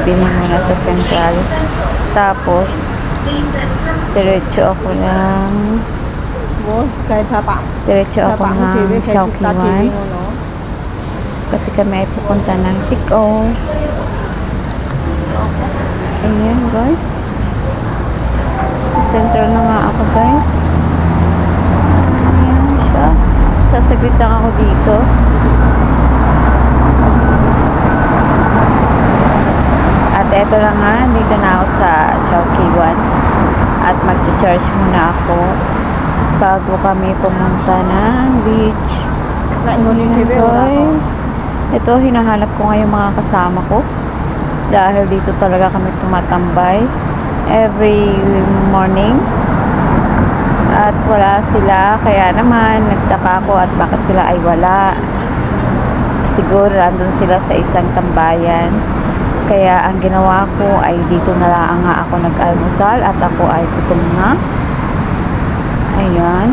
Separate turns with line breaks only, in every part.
bibilhin muna sa Central. Tapos, diretso ako ng Xiaoqian. Kasi kami ay pupunta ng Shiko. Ayan guys. Sa Central na nga ako guys. Ayan siya. Sasaglit lang ako dito. At eto lang nga, dito na ako sa Xiaoqian. At mag-charge muna ako bago kami pumunta ng beach. Ayan guys. Ito, hinahanap ko ngayon mga kasama ko. Dahil dito talaga kami tumatambay every morning. At wala sila. Kaya naman, nagtaka ko at bakit sila ay wala. Siguro, andun sila sa isang tambayan. Kaya, ang ginawa ko ay dito na lang nga ako nag-almusal at ako ay gutom na. Ayan.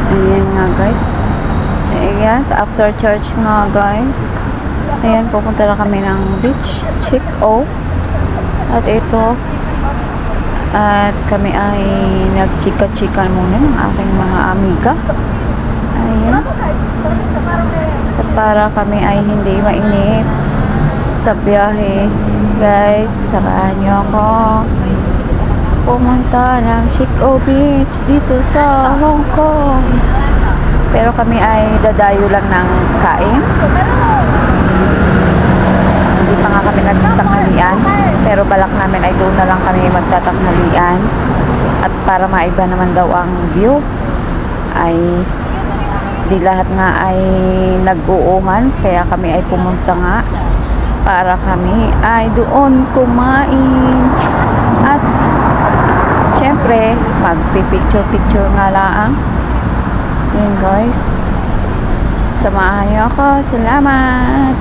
Ayan nga guys. Ayan, after church nga guys. Ayan, pupunta na kami ng beach, Shiko. At ito, at kami ay nagchika-chika muna ng aking mga amiga. Ayan. At para kami ay hindi mainit sa biyahe. Guys, samahan niyo ako pumunta ng Shiko Beach dito sa Hong Kong. Pero kami ay dadayo lang ng kain. Hindi pa nga kami nagtatanghalian. Pero balak namin ay doon na lang kami magtatanghalian. At para maiba naman daw ang view, ay di lahat nga ay nag-uuhan. Kaya kami ay pumunta nga para kami ay doon kumain. At syempre, magpipicture-picture nga lang. Yun guys. Samahan niyo ako. Salamat!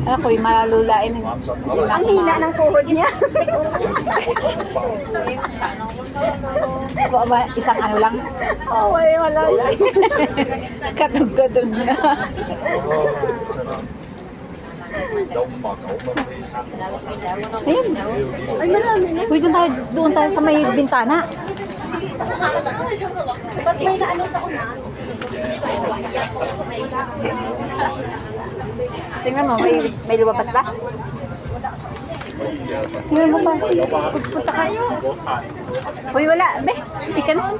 Ako'y malululain.
Ang hina ng tuhod niya.
Isang ano lang.
Oh, wala.
Katog-katog na. Ayun.
Ay, marami na.
Uy, doon tayo sa may bintana.
Ba't may naano sa una?
Tingnan mo, may lumabas ba? Tingnan mo ba? Punta ka. Uy, wala. Be, hindi ka na.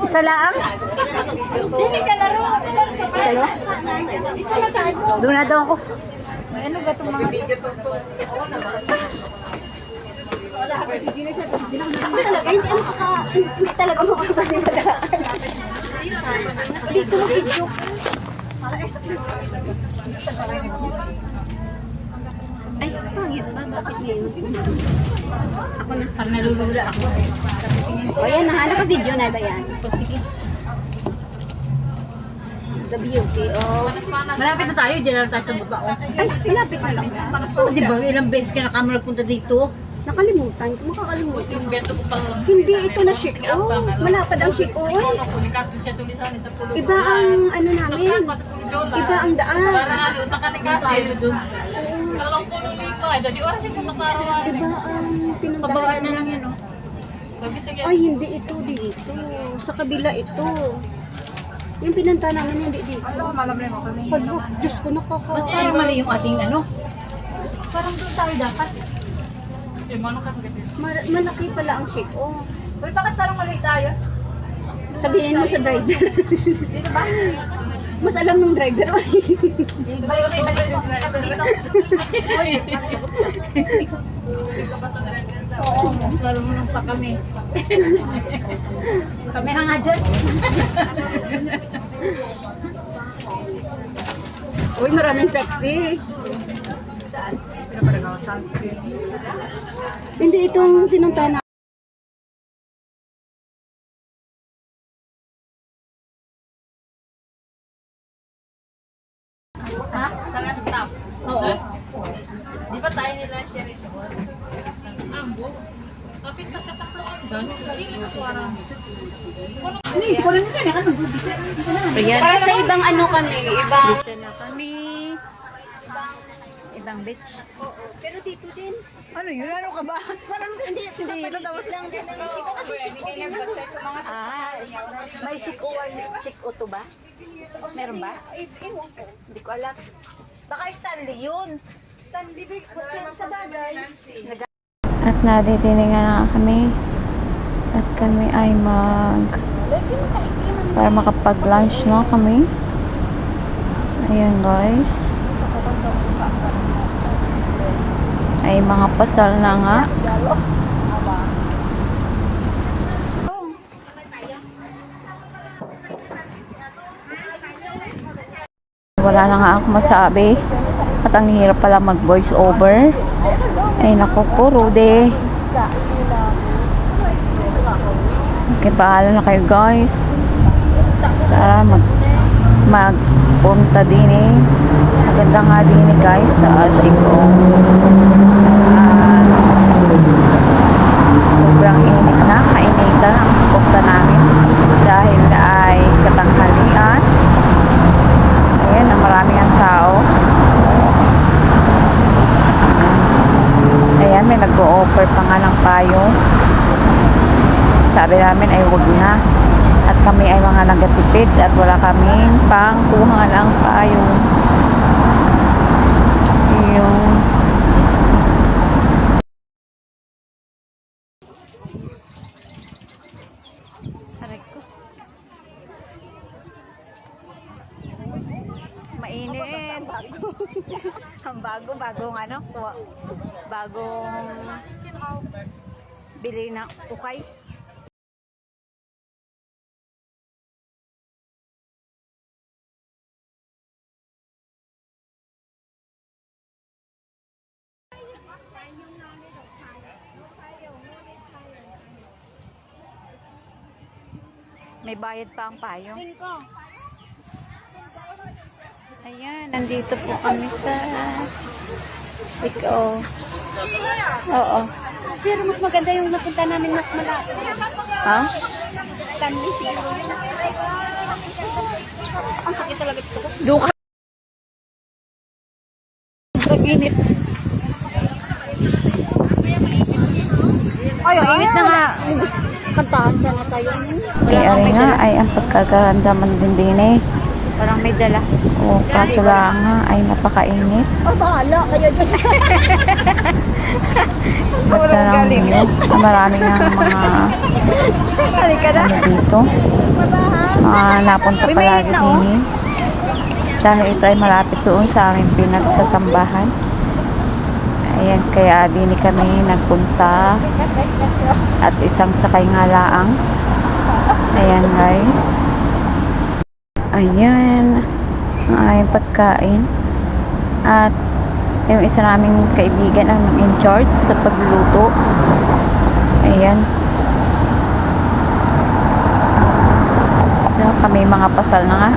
Isa lang? Dalawa? Doon na daw ako. May ano ba itong mga...
Ako talaga, hindi talaga makapaniwalaan. Hindi ko makidyo. Ay, pangit ba? Bakit ngayon? Ako na.
Parang nalulula ako.
O yan, naka-video na ba yan?
O, sige.
The beauty of...
Malapit na tayo. Diyan na tayo sa baba.
Ay, sinapit na lang.
Oh, di ba? Ilang beses ka na kami nagpunta dito?
Nakalimutan. Makakalimutan.
Invento ko pang
Hindi ito na shiko. Malapad ang shiko.
komunikato siya tulisan sa pulo.
Iba ang ano namin. Iba ang daan.
Parang ano, utak ka ni kasi. Talagang pulo dito. Ay, dati oras yung kumakaroon.
Iba ang
Pabawaan
pinuntahan.
na lang yan, oh.
Ay, hindi ito dito. Sa kabila ito. Yung pinunta namin hindi dito. Pagbuк, Diyos ko,
Ba't parang mali yung ating ano? Parang doon tayo dapat.
Eh, mano ka pagkatid?
Malaki pala ang shiko.
Uy, bakit parang mali tayo?
Sabihin mo sa driver.
Dito ba?
Mas alam ng driver.
Balik dito.
Uy!
Oo, mas marunong pa kami. Kami na nga dyan.
Uy, maraming sexy.
Saan? Pinaparagaw sunscreen.
Hindi itong pinunta na.
Ha?
Sana stop.
Oo.
Di ba tayo nila share ito? Ambo. Kapit pas ka tsaka ang dami. Sige na parang.
Ayan.
Para sa ibang ano kami, ibang...
Dito na kami. Ibang beach.
Pero dito din.
Ano yun? Ano ka ba?
Parang hindi tapos lang din.
Ah, may chick to ba? Meron ba?
Ewan ko.
Hindi ko alam. Baka Stanley yun.
Stanley, sa bagay.
At naditiningan na kami. At kami ay para makapag-lunch na kami. Ayan guys. Ay mga pasal na nga. Wala na nga ako masabi. At ang hirap pala mag voice over. Ay naku po, Rude. Okay, paalam na kayo guys. Tara, magpunta din eh. Maganda nga din eh guys sa Ashiko. Sobrang init na. Kainitan ang punta namin. Dahil ay katanghalian. Ayan, maraming ang tao. Ayan, may nag-o-offer pa nga ng payo. Sabi namin ay huwag na. At kami ay mga nagatipid at wala kaming pangkuha ng payo. Yung aray ko. Mainit. Ang bagong ano, bagong bili ng ukay. May bayad pa ang payong. Ayan, nandito po kami sa Chico. Oo.
Pero mas maganda yung napunta namin mas malapit.
Ha?
Stanley siguro. Ang sakit talaga ito.
Doon ka. Sobrang init. Ay, ang init na nga.
Kantahan sana tayo.
Ari nga ay ang pagkaganda man din eh.
Parang may dala.
O kaso lang nga ay napakainit.
Oh, bahala kayo dyan.
Basta lang yun. Marami ng mga ano dito. Mga napunta palagi din. Dahil ito ay malapit doon sa aming pinagsasambahan. Ayan, kaya din kami nagpunta. At isang sakay nga laang. Ayan guys. Ayan. Ang aming pagkain. At yung isa naming kaibigan ang in-charge sa pagluluto. Ayan. So, kami mga pasal na nga.